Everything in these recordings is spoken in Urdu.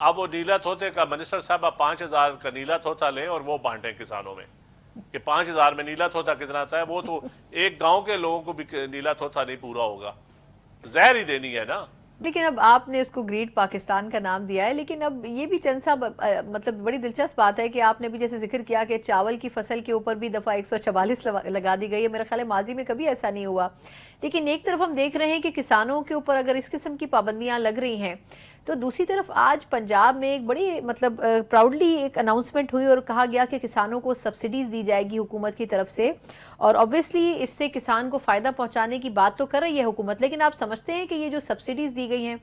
اب وہ نیلا دھوتے کا منسٹر صاحب 5,000 کا نیلا دھوتا لیں اور وہ بانٹیں کسانوں میں کہ 5,000 میں نیلا دھوتا کتنا آتا ہے. وہ تو ایک گاؤں کے لوگوں کو بھی نیلا دھوتا نہیں پورا ہوگا. زہر ہی دینی ہے نا. لیکن اب آپ نے اس کو گریٹ پاکستان کا نام دیا ہے، لیکن اب یہ بھی چند صاحب مطلب بڑی دلچسپ بات ہے کہ آپ نے بھی جیسے ذکر کیا کہ چاول کی فصل کے اوپر بھی دفعہ 144 لگا دی گئی ہے. میرا خیال ہے ماضی میں کبھی ایسا نہیں ہوا. لیکن ایک طرف ہم دیکھ رہے ہیں کہ کسانوں کے اوپر اگر اس قسم کی پابندیاں لگ رہی ہیں تو دوسری طرف آج پنجاب میں ایک بڑی مطلب پراؤڈلی ایک اناؤنسمنٹ ہوئی اور کہا گیا کہ کسانوں کو سبسڈیز دی جائے گی حکومت کی طرف سے، اور obviously اس سے کسان کو فائدہ پہنچانے کی بات تو کر رہی ہے حکومت، لیکن آپ سمجھتے ہیں کہ یہ جو سبسڈیز دی گئی ہیں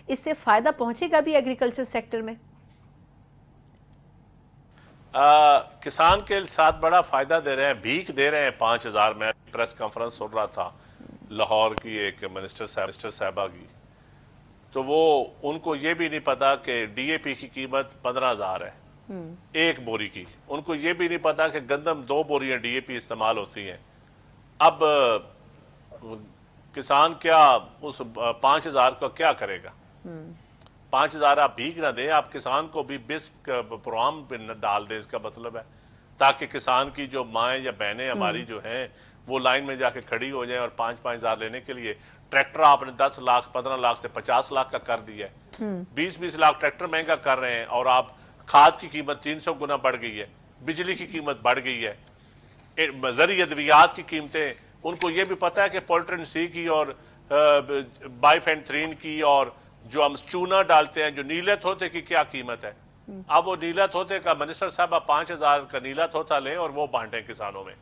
اس سے فائدہ پہنچے گا بھی ایگریکلچر سیکٹر میں؟ کسان کے ساتھ بڑا فائدہ دے رہے ہیں، بھیک دے رہے ہیں 5,000. میں پریس کانفرنس سن رہا تھا لاہور کی ایک منسٹر صاحبہ کی، تو وہ ان کو یہ بھی نہیں پتا کہ ڈی اے پی کی قیمت 15,000 ہے ایک بوری کی. ان کو یہ بھی نہیں پتا کہ گندم 2 بوریاں ڈی اے پی استعمال ہوتی ہیں. اب کسان کیا اس 5,000 کا کیا کرے گا؟ 5,000 آپ بھیک نہ دیں، آپ کسان کو بھی بسک پروگرام پہ ڈال دیں. اس کا مطلب ہے تاکہ کسان کی جو مائیں یا بہنیں ہماری جو ہیں وہ لائن میں جا کے کھڑی ہو جائیں، اور 5,000 لینے کے لیے ٹریکٹر آپ نے 10 لاکھ 15 لاکھ سے 50 لاکھ کا کر دیا ہے. 20 لاکھ ٹریکٹر مہنگا کر رہے ہیں، اور آپ کھاد کی قیمت 300 گنا بڑھ گئی ہے، بجلی کی قیمت بڑھ گئی ہے، زرعی ادویات کی قیمتیں. ان کو یہ بھی پتا ہے کہ پولٹرن سی کی اور بائیفینتھرین کی اور جو ہم چونا ڈالتے ہیں جو نیلے دھوتے کی کیا قیمت ہے. اب وہ نیلا دھوتے کا منسٹر صاحب 5,000 کا نیلا دھوتا لیں اور وہ بانٹیں کسانوں میں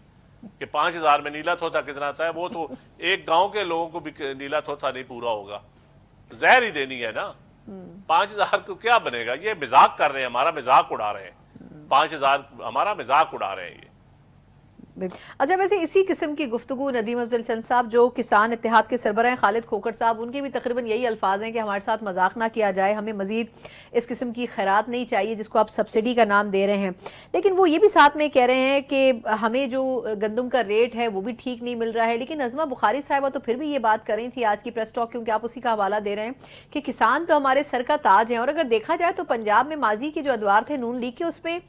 کہ 5,000 میں نیلا دھوتا کتنا آتا ہے. وہ تو ایک گاؤں کے لوگوں کو بھی نیلا دھوتا نہیں پورا ہوگا. زہر ہی دینی ہے نا. 5,000 کو کیا بنے گا؟ یہ مذاق کر رہے ہیں، ہمارا مذاق اڑا رہے ہیں. 5,000 ہمارا مذاق اڑا رہے ہیں یہ. اچھا، ویسے اسی قسم کی گفتگو ندیم افضل چند صاحب جو کسان اتحاد کے سربراہ خالد کھوکھر صاحب، ان کے بھی تقریباً یہی الفاظ ہیں کہ ہمارے ساتھ مذاق نہ کیا جائے، ہمیں مزید اس قسم کی خیرات نہیں چاہیے جس کو آپ سبسڈی کا نام دے رہے ہیں. لیکن وہ یہ بھی ساتھ میں کہہ رہے ہیں کہ ہمیں جو گندم کا ریٹ ہے وہ بھی ٹھیک نہیں مل رہا ہے. لیکن نظمہ بخاری صاحبہ تو پھر بھی یہ بات کر رہی تھی آج کی پریس ٹاک، کیونکہ آپ اسی کا حوالہ دے رہے ہیں کہ کسان تو ہمارے سر کا تاج ہیں. اور اگر دیکھا جائے تو پنجاب میں ماضی کے جو ادوار تھے نون لیگ کے، اس میں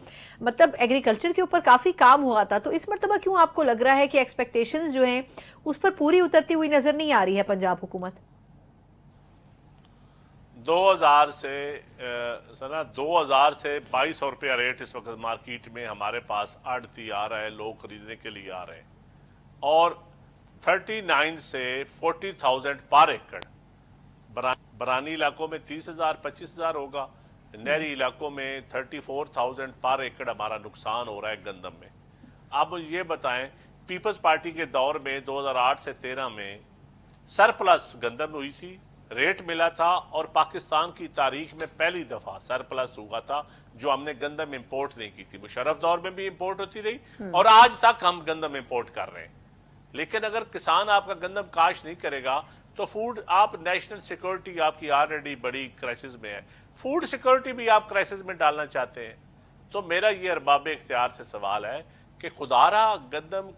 مطلب ایگریکلچر کے اوپر کافی کام ہوا تھا. تو اس مرتبہ کیوں آپ کو لگ رہا ہے کہ ایکسپیکٹیشنز جو ہیں اس پر پوری اترتی ہوئی نظر نہیں آ رہی ہے پنجاب حکومت؟ 2000 سے 2,200 روپیہ ریٹ اس وقت مارکیٹ میں ہمارے پاس آڑتی آ رہا ہے، لوگ خریدنے کے لیے آ رہے ہیں. اور 39 سے 40,000 پر ایکڑ. برانی علاقوں میں 30,000 25,000 ہوگا، نہری علاقوں میں 34,000 پر ایکڑ ہمارا نقصان ہو رہا ہے گندم میں. اب یہ بتائیں، پیپلز پارٹی کے دور میں 2008 سے 13 میں سرپلس گندم ہوئی تھی، ریٹ ملا تھا، اور پاکستان کی تاریخ میں پہلی دفعہ سرپلس ہوا تھا جو ہم نے گندم امپورٹ نہیں کی تھی. مشرف دور میں بھی امپورٹ ہوتی رہی اور آج تک ہم گندم امپورٹ کر رہے ہیں. لیکن اگر کسان آپ کا گندم کاشت نہیں کرے گا تو فوڈ آپ نیشنل سیکورٹی آپ کی آلریڈی بڑی کرائسس میں ہے، فوڈ سیکورٹی بھی آپ کرائسس میں ڈالنا چاہتے ہیں. تو میرا یہ ارباب اختیار سے سوال ہے کہ خدارا گندم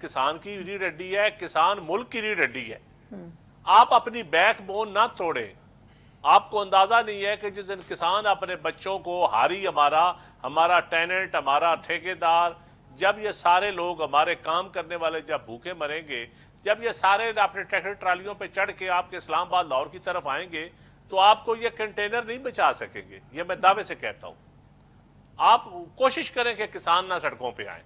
کسان کی ریڑھ ہڈی ہے، کسان ملک کی ریڑھ ہڈی ہے. آپ اپنی بیک بون نہ توڑیں. آپ کو اندازہ نہیں ہے کہ جس دن کسان اپنے بچوں کو، ہاری ہمارا ٹیننٹ، ہمارا ٹھیکیدار، جب یہ سارے لوگ ہمارے کام کرنے والے جب بھوکے مریں گے، جب یہ سارے اپنے ٹریکٹر ٹرالیوں پہ چڑھ کے آپ کے اسلام آباد لاہور کی طرف آئیں گے تو آپ کو یہ کنٹینر نہیں بچا سکیں گے. یہ میں دعوے سے کہتا ہوں. آپ کوشش کریں کہ کسان نہ سڑکوں پہ آئیں.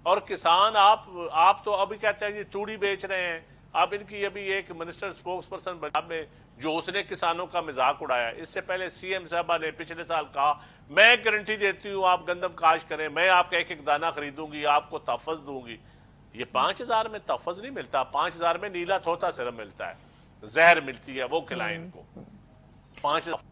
اور کسان آپ تو ابھی کہتے ہیں یہ توڑی بیچ رہے ہیں. اب ان کی ابھی ایک منسٹر سپوکس پرسن پنجاب میں جو اس نے کسانوں کا مذاق اڑایا. اس سے پہلے سی ایم صاحبہ نے پچھلے سال کہا میں گارنٹی دیتی ہوں آپ گندم کاشت کریں، میں آپ کا ایک ایک دانہ خریدوں گی، آپ کو تحفظ دوں گی. یہ 5,000 میں تحفظ نہیں ملتا. 5,000 میں نیلا دھوتا صرف ملتا ہے، زہر ملتی ہے، وہ کھلائیں ان کو. 5,000